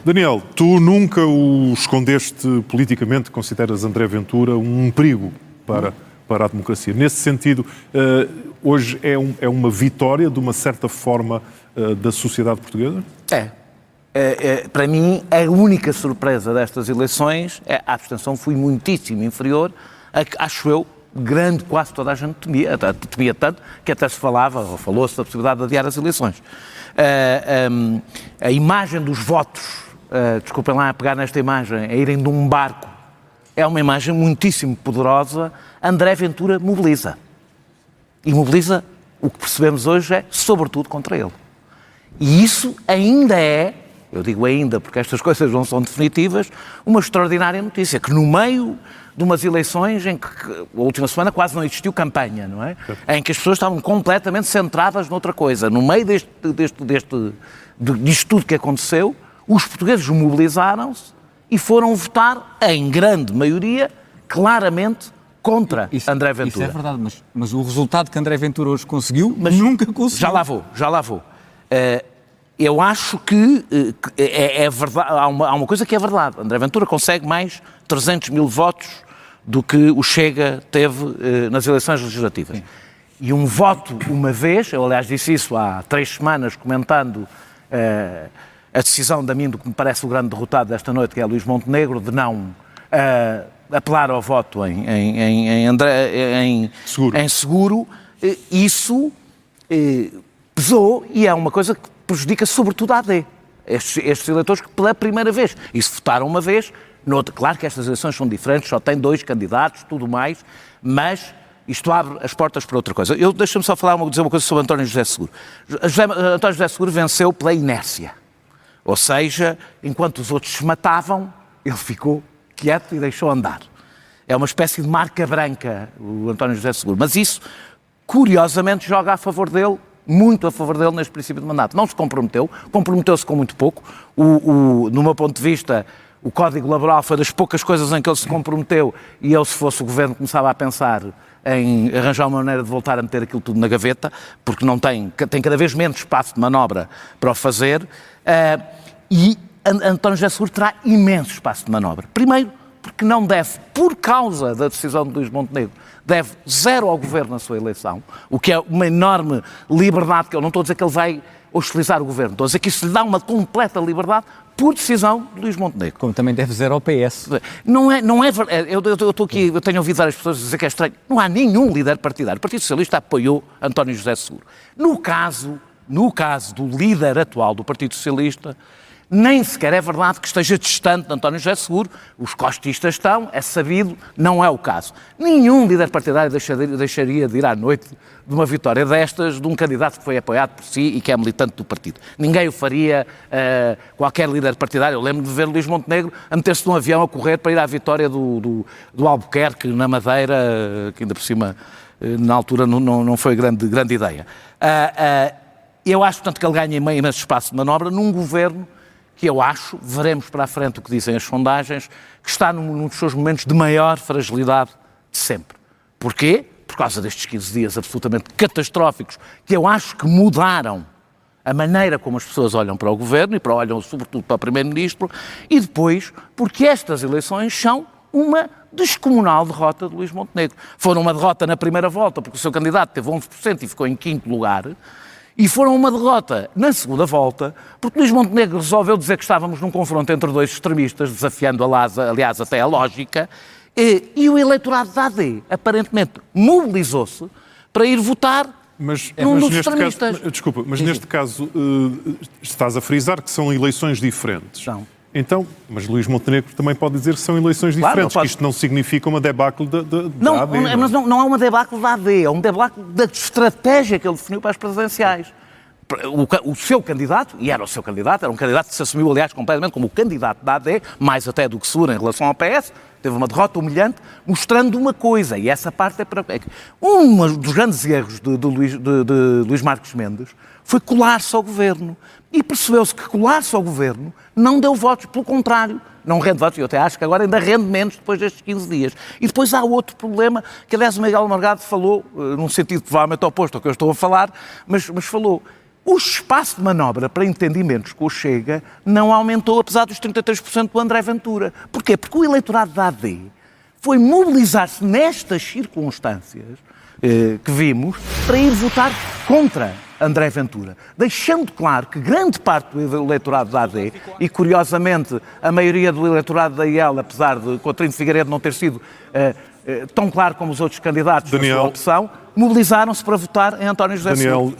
Daniel, tu nunca o escondeste politicamente, consideras André Ventura um perigo para a democracia. Nesse sentido, hoje é uma vitória, de uma certa forma, da sociedade portuguesa? Para mim, a única surpresa destas eleições é a abstenção foi muitíssimo inferior a que, acho eu, quase toda a gente temia tanto que até se falava, ou falou-se da possibilidade de adiar as eleições. A imagem dos votos, desculpem lá a pegar nesta imagem, a irem de um barco, é uma imagem muitíssimo poderosa. André Ventura mobiliza. E mobiliza, o que percebemos hoje é, sobretudo, contra ele. E isso ainda é, eu digo ainda porque estas coisas não são definitivas, uma extraordinária notícia, que no meio de umas eleições em que a última semana quase não existiu campanha, não é? Em que as pessoas estavam completamente centradas noutra coisa. No meio disto tudo que aconteceu, os portugueses mobilizaram-se e foram votar, em grande maioria, claramente contra André Ventura. Isso é verdade, mas o resultado que André Ventura hoje conseguiu, nunca conseguiu. Já lá vou. Eu acho que é verdade, há uma coisa que é verdade. André Ventura consegue mais 300 mil votos do que o Chega teve nas eleições legislativas. Sim. E um voto uma vez, eu aliás disse isso há 3 semanas, comentando a decisão de mim do que me parece o grande derrotado desta noite, que é Luís Montenegro, de não apelar ao voto em seguro. Isso pesou e é uma coisa que prejudica sobretudo a AD. Estes eleitores que pela primeira vez, e se votaram uma vez, claro que estas eleições são diferentes, só tem 2 candidatos, tudo mais, mas isto abre as portas para outra coisa. Deixa-me só dizer uma coisa sobre António José Seguro. António José Seguro venceu pela inércia. Ou seja, enquanto os outros se matavam, ele ficou quieto e deixou andar. É uma espécie de marca branca, o António José Seguro. Mas isso, curiosamente, joga a favor dele, muito a favor dele neste princípio de mandato. Não se comprometeu-se com muito pouco. No meu ponto de vista, o Código Laboral foi das poucas coisas em que ele se comprometeu e eu, se fosse o Governo, começava a pensar em arranjar uma maneira de voltar a meter aquilo tudo na gaveta, porque tem cada vez menos espaço de manobra para o fazer, e António José Seguro terá imenso espaço de manobra. Primeiro, porque não deve, por causa da decisão de Luís Montenegro, deve 0 ao Governo na sua eleição, o que é uma enorme liberdade, que eu não estou a dizer que ele vai hostilizar o Governo, estou a dizer que isso lhe dá uma completa liberdade por decisão de Luís Montenegro. Como também deve 0 ao PS. Não é verdade. Eu estou aqui, eu tenho ouvido várias pessoas dizer que é estranho. Não há nenhum líder partidário. O Partido Socialista apoiou António José Seguro. No caso do líder atual do Partido Socialista, nem sequer é verdade que esteja distante de António José Seguro. Os costistas estão, é sabido, não é o caso. Nenhum líder partidário deixaria de ir à noite de uma vitória destas, de um candidato que foi apoiado por si e que é militante do partido. Ninguém o faria, qualquer líder partidário. Eu lembro de ver Luís Montenegro a meter-se num avião a correr para ir à vitória do Albuquerque, na Madeira, que ainda por cima, na altura, não foi grande ideia. Eu acho, portanto, que ele ganha imenso espaço de manobra num governo que eu acho, veremos para a frente o que dizem as sondagens, que está num dos seus momentos de maior fragilidade de sempre. Porquê? Por causa destes 15 dias absolutamente catastróficos, que eu acho que mudaram a maneira como as pessoas olham para o Governo e olham sobretudo para o Primeiro-Ministro, e depois porque estas eleições são uma descomunal derrota de Luís Montenegro. Foram uma derrota na primeira volta, porque o seu candidato teve 11% e ficou em 5º lugar, e foram uma derrota na segunda volta, porque Luís Montenegro resolveu dizer que estávamos num confronto entre 2 extremistas, desafiando, aliás, até a lógica, e o eleitorado da AD, aparentemente, mobilizou-se para ir votar num dos extremistas. Neste caso, estás a frisar que são eleições diferentes. Não. Então, mas Luís Montenegro também pode dizer que são eleições diferentes, que isto não significa uma debacle da AD. Mas não é uma debacle da AD, é um debacle da estratégia que ele definiu para as presidenciais. O seu candidato, e era o seu candidato, era um candidato que se assumiu, aliás, completamente como o candidato da AD, mais até do que Seguro em relação ao PS, teve uma derrota humilhante, mostrando uma coisa, e essa parte é para... Um dos grandes erros de Luís Marques Mendes foi colar-se ao Governo. E percebeu-se que colar-se ao Governo não deu votos, pelo contrário, não rende votos, e eu até acho que agora ainda rende menos depois destes 15 dias. E depois há outro problema, que aliás o Miguel Morgado falou, num sentido provavelmente oposto ao que eu estou a falar, mas falou, O espaço de manobra para entendimentos com o Chega não aumentou, apesar dos 33% do André Ventura. Porquê? Porque o eleitorado da AD foi mobilizar-se nestas circunstâncias que vimos para ir votar contra André Ventura, deixando claro que grande parte do eleitorado da AD, e curiosamente a maioria do eleitorado da IEL, apesar de Coutinho de Figueiredo não ter sido tão claro como os outros candidatos na sua opção, mobilizaram-se para votar em António José Seguro.